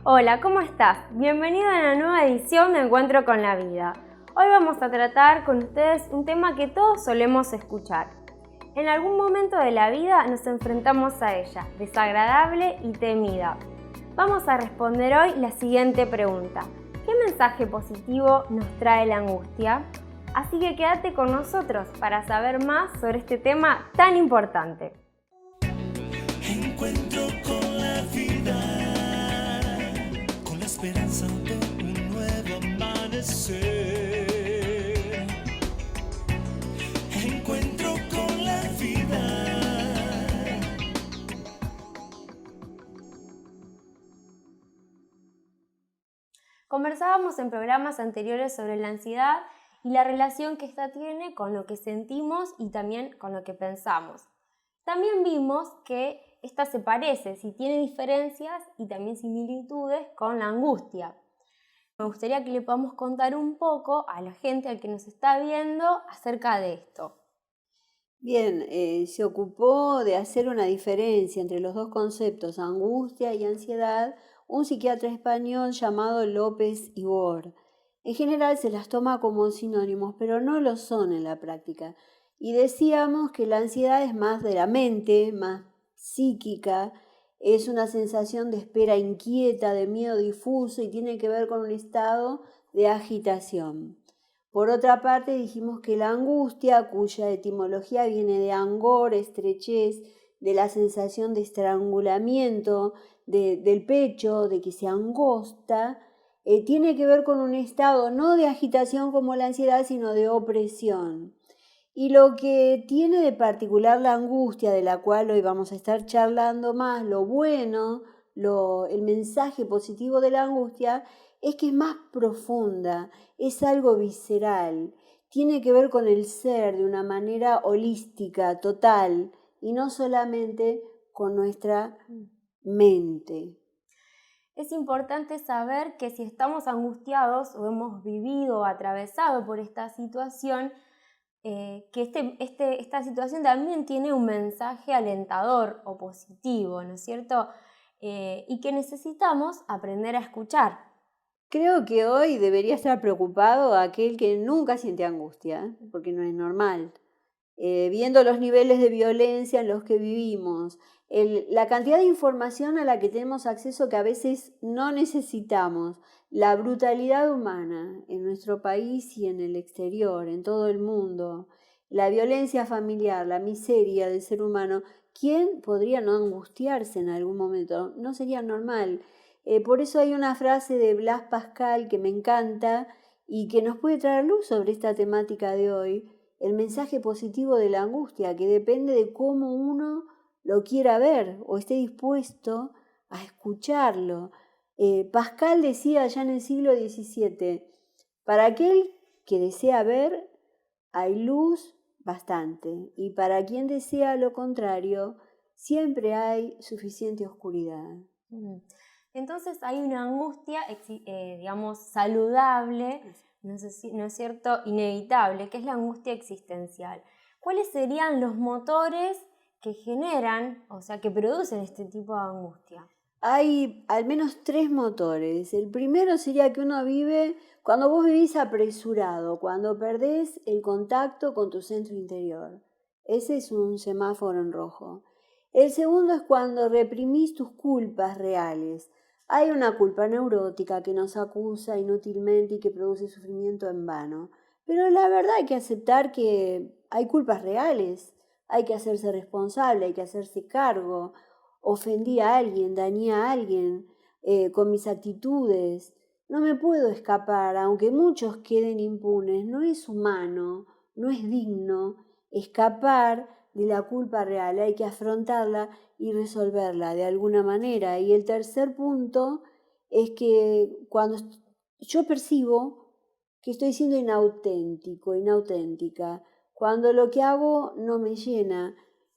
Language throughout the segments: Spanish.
Hola, ¿cómo estás? Bienvenido a una nueva edición de Encuentro con la Vida. Hoy vamos a tratar con ustedes un tema que todos solemos escuchar. En algún momento de la vida nos enfrentamos a ella, desagradable y temida. Vamos a responder hoy la siguiente pregunta. ¿Qué mensaje positivo nos trae la angustia? Así que quédate con nosotros para saber más sobre este tema tan importante. Encuentro con la vida, con la esperanza de un nuevo amanecer. Encuentro con la vida. Conversábamos en programas anteriores sobre la ansiedad y la relación que esta tiene con lo que sentimos y también con lo que pensamos. También vimos que esta se parece, si tiene diferencias y también similitudes con la angustia. Me gustaría que le podamos contar un poco a la gente, al que nos está viendo, acerca de esto. Bien, se ocupó de hacer una diferencia entre los dos conceptos, angustia y ansiedad, un psiquiatra español llamado López Ibor. En general se las toma como sinónimos, pero no lo son en la práctica. Y decíamos que la ansiedad es más de la mente, más psíquica, es una sensación de espera inquieta, de miedo difuso y tiene que ver con un estado de agitación. Por otra parte, dijimos que la angustia, cuya etimología viene de angor, estrechez, de la sensación de estrangulamiento del pecho, de que se angosta, tiene que ver con un estado no de agitación como la ansiedad, sino de opresión. Y lo que tiene de particular la angustia, de la cual hoy vamos a estar charlando más, lo bueno, el mensaje positivo de la angustia, es que es más profunda, es algo visceral, tiene que ver con el ser de una manera holística, total, y no solamente con nuestra mente. Es importante saber que si estamos angustiados o hemos vivido o atravesado por esta situación, que esta situación también tiene un mensaje alentador o positivo, ¿no es cierto? Y que necesitamos aprender a escuchar. Creo que hoy debería estar preocupado aquel que nunca siente angustia, porque no es normal. Viendo los niveles de violencia en los que vivimos, la cantidad de información a la que tenemos acceso que a veces no necesitamos, la brutalidad humana en nuestro país y en el exterior, en todo el mundo, la violencia familiar, la miseria del ser humano, ¿quién podría no angustiarse en algún momento? No sería normal. Por eso hay una frase de Blas Pascal que me encanta y que nos puede traer luz sobre esta temática de hoy, el mensaje positivo de la angustia, que depende de cómo uno lo quiera ver o esté dispuesto a escucharlo. Pascal decía ya en el siglo XVII, para aquel que desea ver, hay luz bastante, y para quien desea lo contrario, siempre hay suficiente oscuridad. Entonces hay una angustia, digamos, saludable, no es cierto, inevitable, que es la angustia existencial. ¿Cuáles serían los motores que generan, o sea, que producen este tipo de angustia? Hay al menos 3 motores. El primero sería que uno vive, cuando vos vivís apresurado, cuando perdés el contacto con tu centro interior. Ese es un semáforo en rojo. El segundo es cuando reprimís tus culpas reales. Hay una culpa neurótica que nos acusa inútilmente y que produce sufrimiento en vano. Pero la verdad hay que aceptar que hay culpas reales. Hay que hacerse responsable, hay que hacerse cargo. Ofendí a alguien, dañé a alguien con mis actitudes. No me puedo escapar, aunque muchos queden impunes. No es humano, no es digno escapar de la culpa real. Hay que afrontarla y resolverla de alguna manera. Y el tercer punto es que cuando yo percibo que estoy siendo inauténtico, inauténtica, cuando lo que hago no me llena,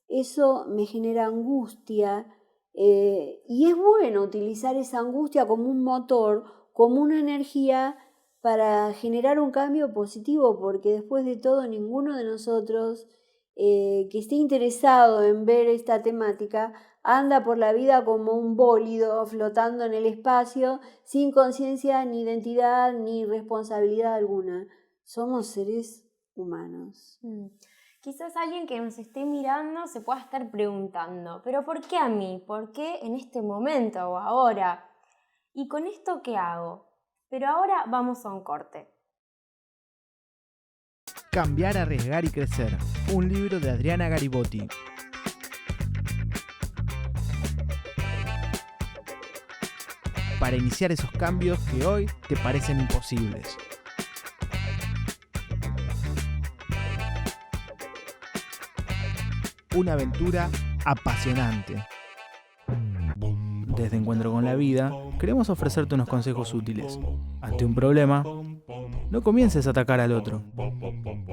eso me genera angustia y es bueno utilizar esa angustia como un motor, como una energía para generar un cambio positivo, porque después de todo ninguno de nosotros que esté interesado en ver esta temática anda por la vida como un bólido flotando en el espacio, sin conciencia, ni identidad, ni responsabilidad alguna. Somos seres humanos. Quizás alguien que nos esté mirando se pueda estar preguntando, ¿pero por qué a mí? ¿Por qué en este momento o ahora? ¿Y con esto qué hago? Pero ahora vamos a un corte. Cambiar, arriesgar y crecer. Un libro de Adriana Garibotti. Para iniciar esos cambios que hoy te parecen imposibles. Una aventura apasionante. Desde Encuentro con la Vida, queremos ofrecerte unos consejos útiles. Ante un problema, no comiences a atacar al otro,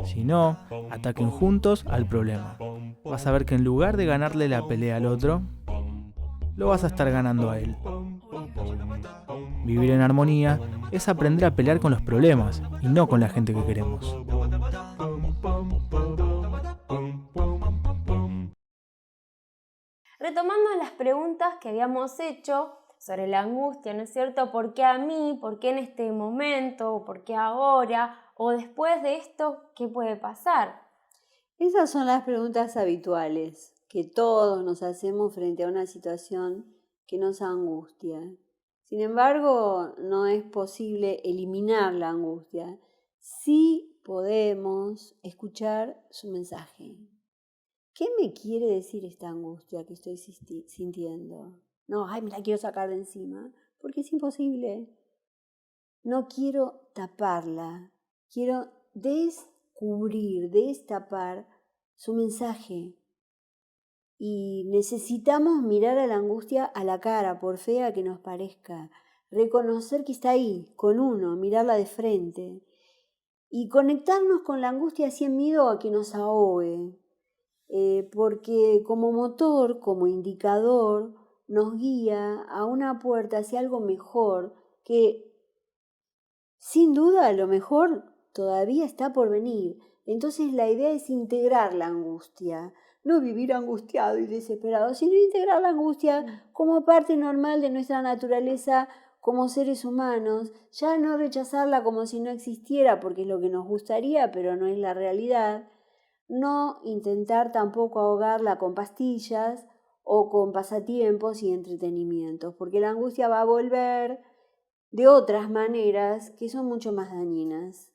sino ataquen juntos al problema. Vas a ver que en lugar de ganarle la pelea al otro, lo vas a estar ganando a él. Vivir en armonía es aprender a pelear con los problemas y no con la gente que queremos. Retomando las preguntas que habíamos hecho sobre la angustia, ¿no es cierto? ¿Por qué a mí? ¿Por qué en este momento? ¿Por qué ahora? ¿O después de esto, qué puede pasar? Esas son las preguntas habituales que todos nos hacemos frente a una situación que nos angustia. Sin embargo, no es posible eliminar la angustia. Sí podemos escuchar su mensaje. ¿Qué me quiere decir esta angustia que estoy sintiendo? No, me la quiero sacar de encima, porque es imposible. No quiero taparla, quiero descubrir, destapar su mensaje. Y necesitamos mirar a la angustia a la cara, por fea que nos parezca, reconocer que está ahí, con uno, mirarla de frente y conectarnos con la angustia sin miedo a que nos ahogue. Porque como motor, como indicador, nos guía a una puerta hacia algo mejor que sin duda a lo mejor todavía está por venir. Entonces la idea es integrar la angustia, no vivir angustiado y desesperado, sino integrar la angustia como parte normal de nuestra naturaleza como seres humanos, ya no rechazarla como si no existiera porque es lo que nos gustaría, pero no es la realidad. No intentar tampoco ahogarla con pastillas o con pasatiempos y entretenimientos, porque la angustia va a volver de otras maneras que son mucho más dañinas.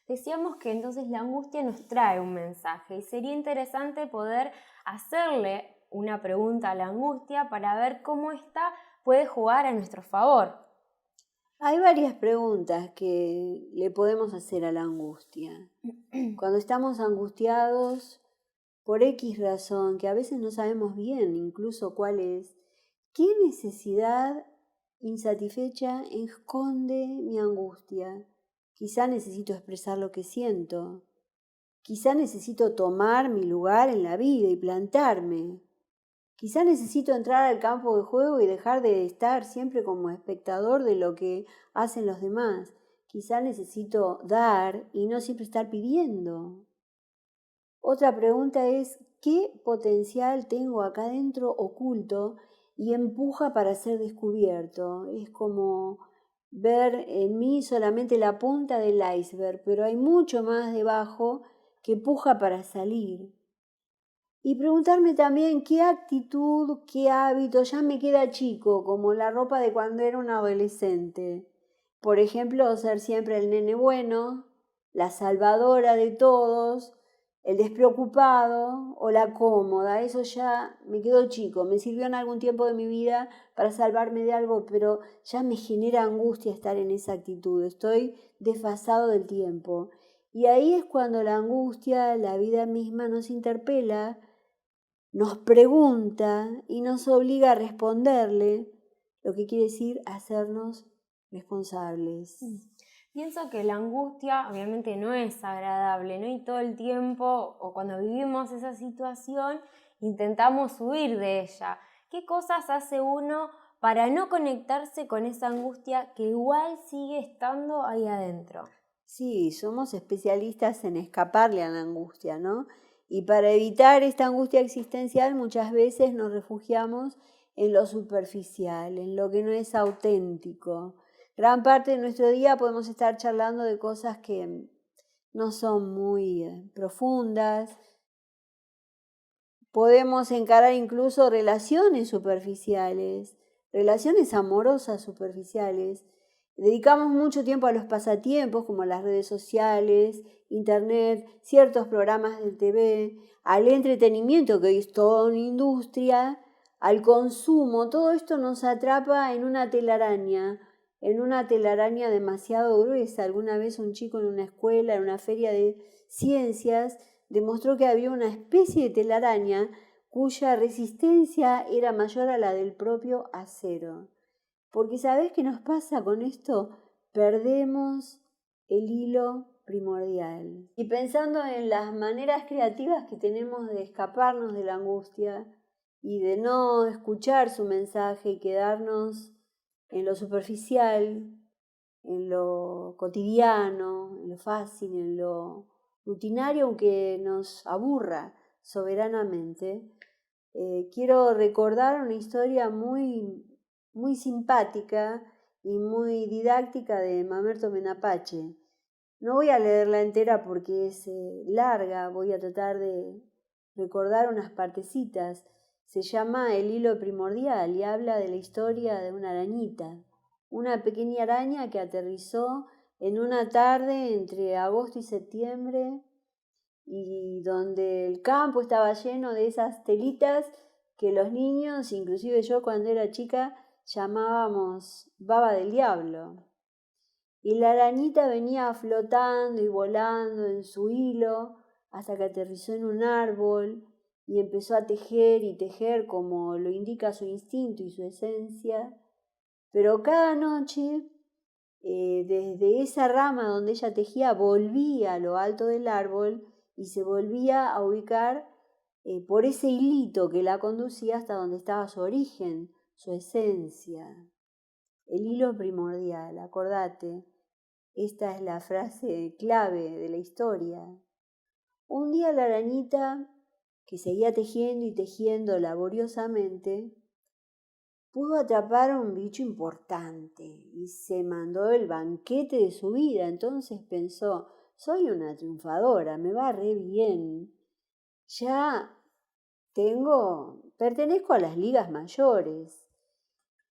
Decíamos que entonces la angustia nos trae un mensaje y sería interesante poder hacerle una pregunta a la angustia para ver cómo ésta puede jugar a nuestro favor. Hay varias preguntas que le podemos hacer a la angustia. Cuando estamos angustiados por X razón, que a veces no sabemos bien incluso cuál es, ¿qué necesidad insatisfecha esconde mi angustia? Quizá necesito expresar lo que siento. Quizá necesito tomar mi lugar en la vida y plantarme. Quizá necesito entrar al campo de juego y dejar de estar siempre como espectador de lo que hacen los demás. Quizá necesito dar y no siempre estar pidiendo. Otra pregunta es, ¿qué potencial tengo acá dentro oculto y empuja para ser descubierto? Es como ver en mí solamente la punta del iceberg, pero hay mucho más debajo que puja para salir. Y preguntarme también qué actitud, qué hábito ya me queda chico, como la ropa de cuando era un adolescente. Por ejemplo, ser siempre el nene bueno, la salvadora de todos, el despreocupado o la cómoda. Eso ya me quedó chico, me sirvió en algún tiempo de mi vida para salvarme de algo, pero ya me genera angustia estar en esa actitud. Estoy desfasado del tiempo. Y ahí es cuando la angustia, la vida misma nos interpela, nos pregunta y nos obliga a responderle, lo que quiere decir hacernos responsables. Pienso que la angustia obviamente no es agradable, ¿no? Y todo el tiempo, o cuando vivimos esa situación, intentamos huir de ella. ¿Qué cosas hace uno para no conectarse con esa angustia que igual sigue estando ahí adentro? Sí, somos especialistas en escaparle a la angustia, ¿no? Y para evitar esta angustia existencial muchas veces nos refugiamos en lo superficial, en lo que no es auténtico. Gran parte de nuestro día podemos estar charlando de cosas que no son muy profundas. Podemos encarar incluso relaciones superficiales, relaciones amorosas superficiales. Dedicamos mucho tiempo a los pasatiempos como las redes sociales, internet, ciertos programas de TV, al entretenimiento que hoy es toda una industria, al consumo. Todo esto nos atrapa en una telaraña demasiado gruesa. Alguna vez un chico en una escuela, en una feria de ciencias, demostró que había una especie de telaraña cuya resistencia era mayor a la del propio acero. Porque ¿sabés qué nos pasa con esto? Perdemos el hilo primordial. Y pensando en las maneras creativas que tenemos de escaparnos de la angustia y de no escuchar su mensaje y quedarnos en lo superficial, en lo cotidiano, en lo fácil, en lo rutinario, aunque nos aburra soberanamente, quiero recordar una historia muy simpática y muy didáctica de Mamerto Menapache. No voy a leerla entera porque es larga, voy a tratar de recordar unas partecitas. Se llama El hilo primordial y habla de la historia de una arañita, una pequeña araña que aterrizó en una tarde entre agosto y septiembre y donde el campo estaba lleno de esas telitas que los niños, inclusive yo cuando era chica, llamábamos baba del diablo. Y la arañita venía flotando y volando en su hilo hasta que aterrizó en un árbol y empezó a tejer y tejer como lo indica su instinto y su esencia. Pero cada noche, desde esa rama donde ella tejía, volvía a lo alto del árbol y se volvía a ubicar por ese hilito que la conducía hasta donde estaba su origen, su esencia. El hilo primordial, acordate, esta es la frase clave de la historia. Un día la arañita, que seguía tejiendo y tejiendo laboriosamente, pudo atrapar a un bicho importante y se mandó el banquete de su vida. Entonces pensó, soy una triunfadora, me va re bien. Ya pertenezco a las ligas mayores.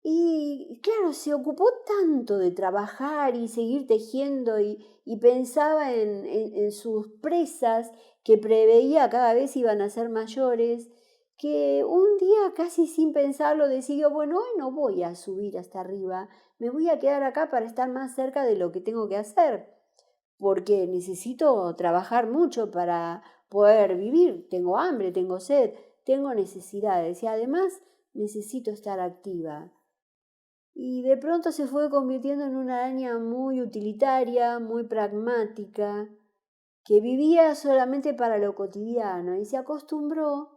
Y claro, se ocupó tanto de trabajar y seguir tejiendo y pensaba en sus presas que preveía cada vez iban a ser mayores, que un día casi sin pensarlo decidió, bueno, hoy no voy a subir hasta arriba, me voy a quedar acá para estar más cerca de lo que tengo que hacer, porque necesito trabajar mucho para poder vivir, tengo hambre, tengo sed, tengo necesidades y además necesito estar activa. Y de pronto se fue convirtiendo en una araña muy utilitaria, muy pragmática, que vivía solamente para lo cotidiano y se acostumbró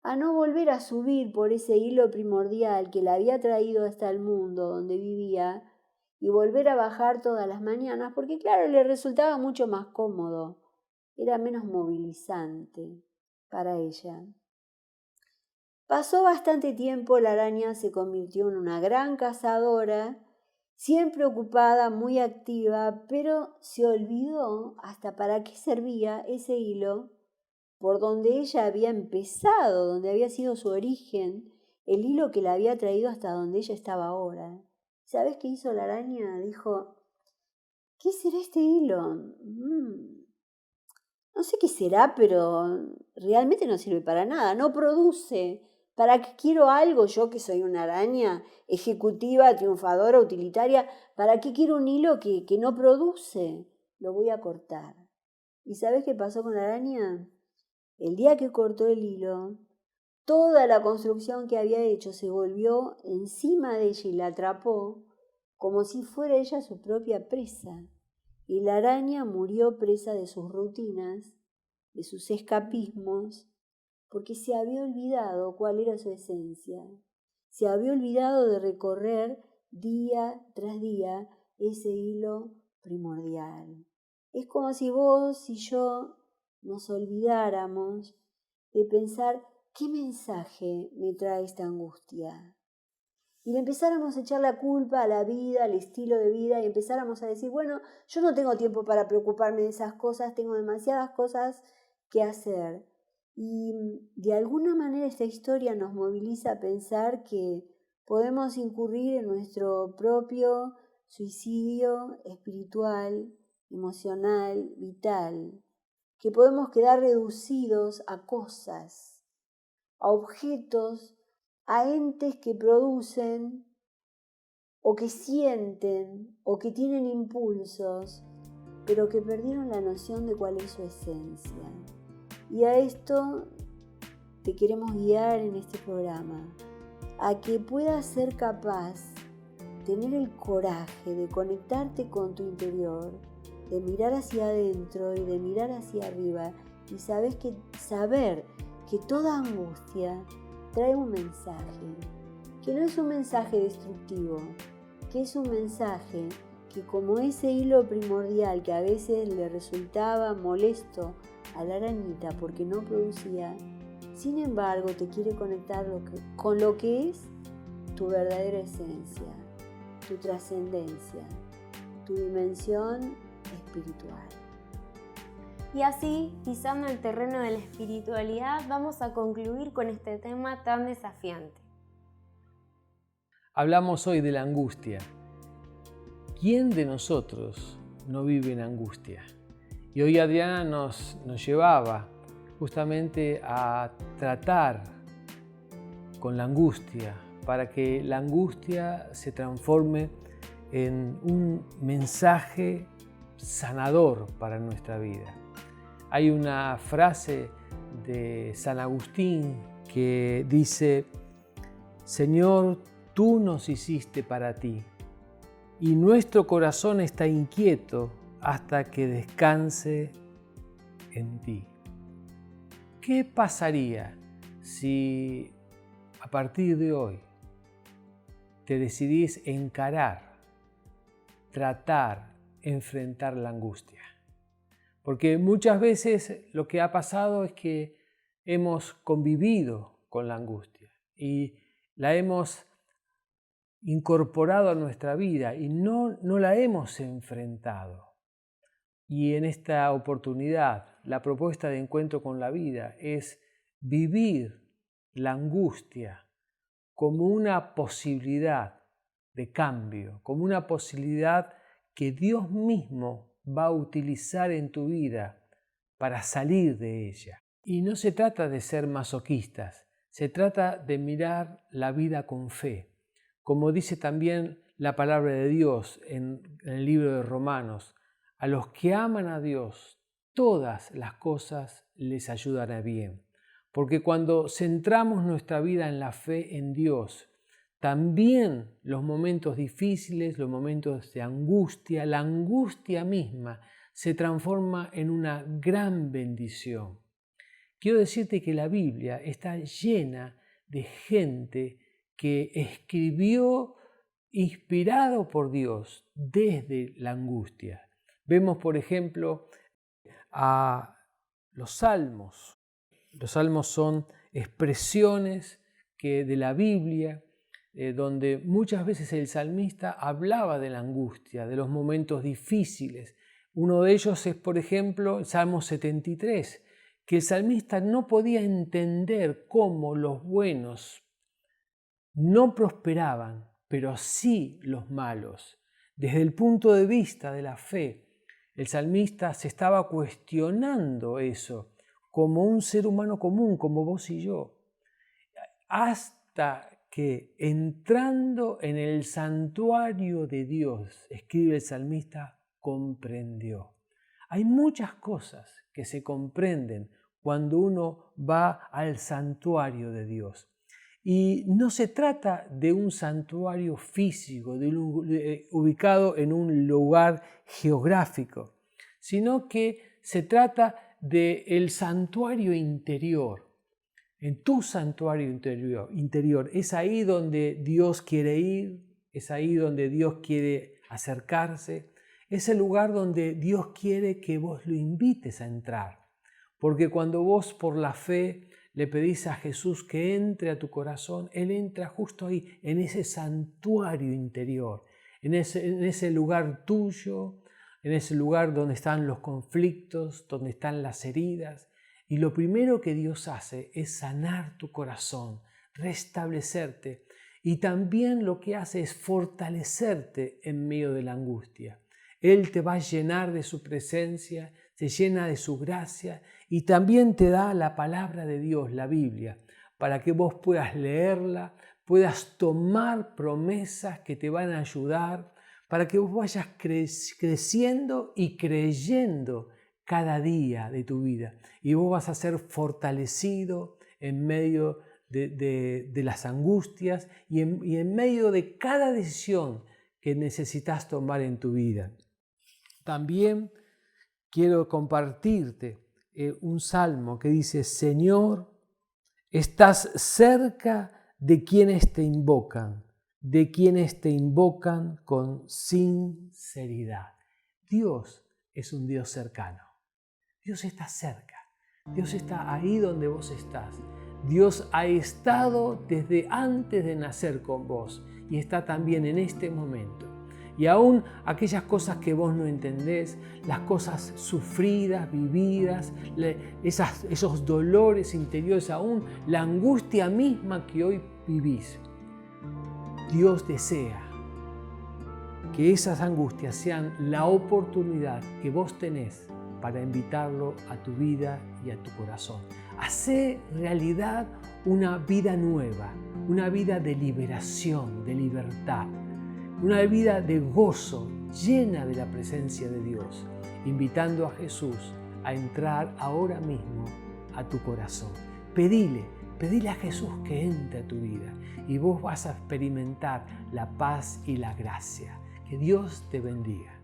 a no volver a subir por ese hilo primordial que la había traído hasta el mundo donde vivía y volver a bajar todas las mañanas, porque claro, le resultaba mucho más cómodo, era menos movilizante para ella. Pasó bastante tiempo, la araña se convirtió en una gran cazadora, siempre ocupada, muy activa, pero se olvidó hasta para qué servía ese hilo por donde ella había empezado, donde había sido su origen, el hilo que la había traído hasta donde ella estaba ahora. ¿Sabes qué hizo la araña? Dijo, ¿qué será este hilo? No sé qué será, pero realmente no sirve para nada, no produce. ¿Para qué quiero algo yo que soy una araña ejecutiva, triunfadora, utilitaria? ¿Para qué quiero un hilo que no produce? Lo voy a cortar. ¿Y sabes qué pasó con la araña? El día que cortó el hilo, toda la construcción que había hecho se volvió encima de ella y la atrapó como si fuera ella su propia presa. Y la araña murió presa de sus rutinas, de sus escapismos, porque se había olvidado cuál era su esencia. Se había olvidado de recorrer día tras día ese hilo primordial. Es como si vos y yo nos olvidáramos de pensar qué mensaje me trae esta angustia. Y le empezáramos a echar la culpa a la vida, al estilo de vida, y empezáramos a decir, bueno, yo no tengo tiempo para preocuparme de esas cosas, tengo demasiadas cosas que hacer. Y de alguna manera esta historia nos moviliza a pensar que podemos incurrir en nuestro propio suicidio espiritual, emocional, vital, que podemos quedar reducidos a cosas, a objetos, a entes que producen o que sienten o que tienen impulsos, pero que perdieron la noción de cuál es su esencia. Y a esto te queremos guiar en este programa, a que puedas ser capaz, tener el coraje de conectarte con tu interior, de mirar hacia adentro y de mirar hacia arriba y saber que toda angustia trae un mensaje, que no es un mensaje destructivo, que es un mensaje que como ese hilo primordial que a veces le resultaba molesto a la arañita porque no producía, sin embargo te quiere conectar con lo que es tu verdadera esencia, tu trascendencia, tu dimensión espiritual. Y así, pisando el terreno de la espiritualidad, vamos a concluir con este tema tan desafiante. Hablamos hoy de la angustia. ¿Quién de nosotros no vive en angustia? Y hoy Adriana nos llevaba justamente a tratar con la angustia, para que la angustia se transforme en un mensaje sanador para nuestra vida. Hay una frase de San Agustín que dice: Señor, tú nos hiciste para ti, y nuestro corazón está inquieto hasta que descanse en ti. ¿Qué pasaría si a partir de hoy te decidís encarar, tratar, enfrentar la angustia? Porque muchas veces lo que ha pasado es que hemos convivido con la angustia y la hemos incorporado a nuestra vida y no la hemos enfrentado. Y en esta oportunidad, la propuesta de encuentro con la vida es vivir la angustia como una posibilidad de cambio, como una posibilidad que Dios mismo va a utilizar en tu vida para salir de ella. Y no se trata de ser masoquistas, se trata de mirar la vida con fe. Como dice también la palabra de Dios en el libro de Romanos, a los que aman a Dios, todas las cosas les ayudan a bien. Porque cuando centramos nuestra vida en la fe en Dios, también los momentos difíciles, los momentos de angustia, la angustia misma se transforma en una gran bendición. Quiero decirte que la Biblia está llena de gente que escribió inspirado por Dios desde la angustia. Vemos, por ejemplo, a los salmos. Los salmos son expresiones de la Biblia, donde muchas veces el salmista hablaba de la angustia, de los momentos difíciles. Uno de ellos es, por ejemplo, el Salmo 73, que el salmista no podía entender cómo los buenos no prosperaban, pero sí los malos. Desde el punto de vista de la fe, el salmista se estaba cuestionando eso como un ser humano común, como vos y yo, hasta que entrando en el santuario de Dios, escribe el salmista, comprendió. Hay muchas cosas que se comprenden cuando uno va al santuario de Dios. Y no se trata de un santuario físico, ubicado en un lugar geográfico, sino que se trata del santuario interior. En tu santuario interior, es ahí donde Dios quiere ir, es ahí donde Dios quiere acercarse, es el lugar donde Dios quiere que vos lo invites a entrar. Porque cuando vos por la fe le pedís a Jesús que entre a tu corazón, Él entra justo ahí, en ese santuario interior, en ese lugar tuyo, en ese lugar donde están los conflictos, donde están las heridas. Y lo primero que Dios hace es sanar tu corazón, restablecerte. Y también lo que hace es fortalecerte en medio de la angustia. Él te va a llenar de su presencia, te llena de su gracia y también te da la palabra de Dios, la Biblia, para que vos puedas leerla, puedas tomar promesas que te van a ayudar, para que vos vayas creciendo y creyendo cada día de tu vida. Y vos vas a ser fortalecido en medio de las angustias y en medio de cada decisión que necesitas tomar en tu vida. También quiero compartirte un salmo que dice: Señor, estás cerca de quienes te invocan con sinceridad. Dios es un Dios cercano. Dios está cerca. Dios está ahí donde vos estás. Dios ha estado desde antes de nacer con vos y está también en este momento. Y aún aquellas cosas que vos no entendés, las cosas sufridas, vividas, esos dolores interiores, aún la angustia misma que hoy vivís, Dios desea que esas angustias sean la oportunidad que vos tenés para invitarlo a tu vida y a tu corazón. Hacé realidad una vida nueva, una vida de liberación, de libertad, una vida de gozo, llena de la presencia de Dios, invitando a Jesús a entrar ahora mismo a tu corazón. Pedile a Jesús que entre a tu vida y vos vas a experimentar la paz y la gracia. Que Dios te bendiga.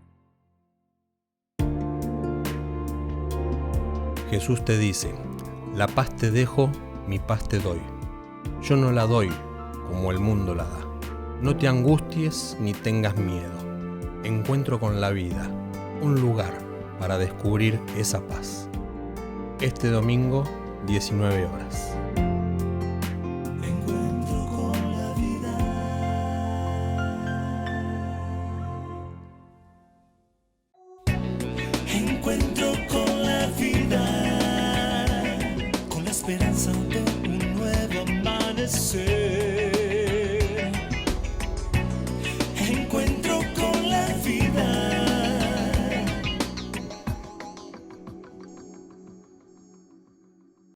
Jesús te dice: la paz te dejo, mi paz te doy. Yo no la doy como el mundo la da. No te angusties ni tengas miedo. Encuentro con la vida, un lugar para descubrir esa paz. Este domingo, 19 horas. Encuentro con la vida. Encuentro con la vida, con la esperanza de un nuevo amanecer.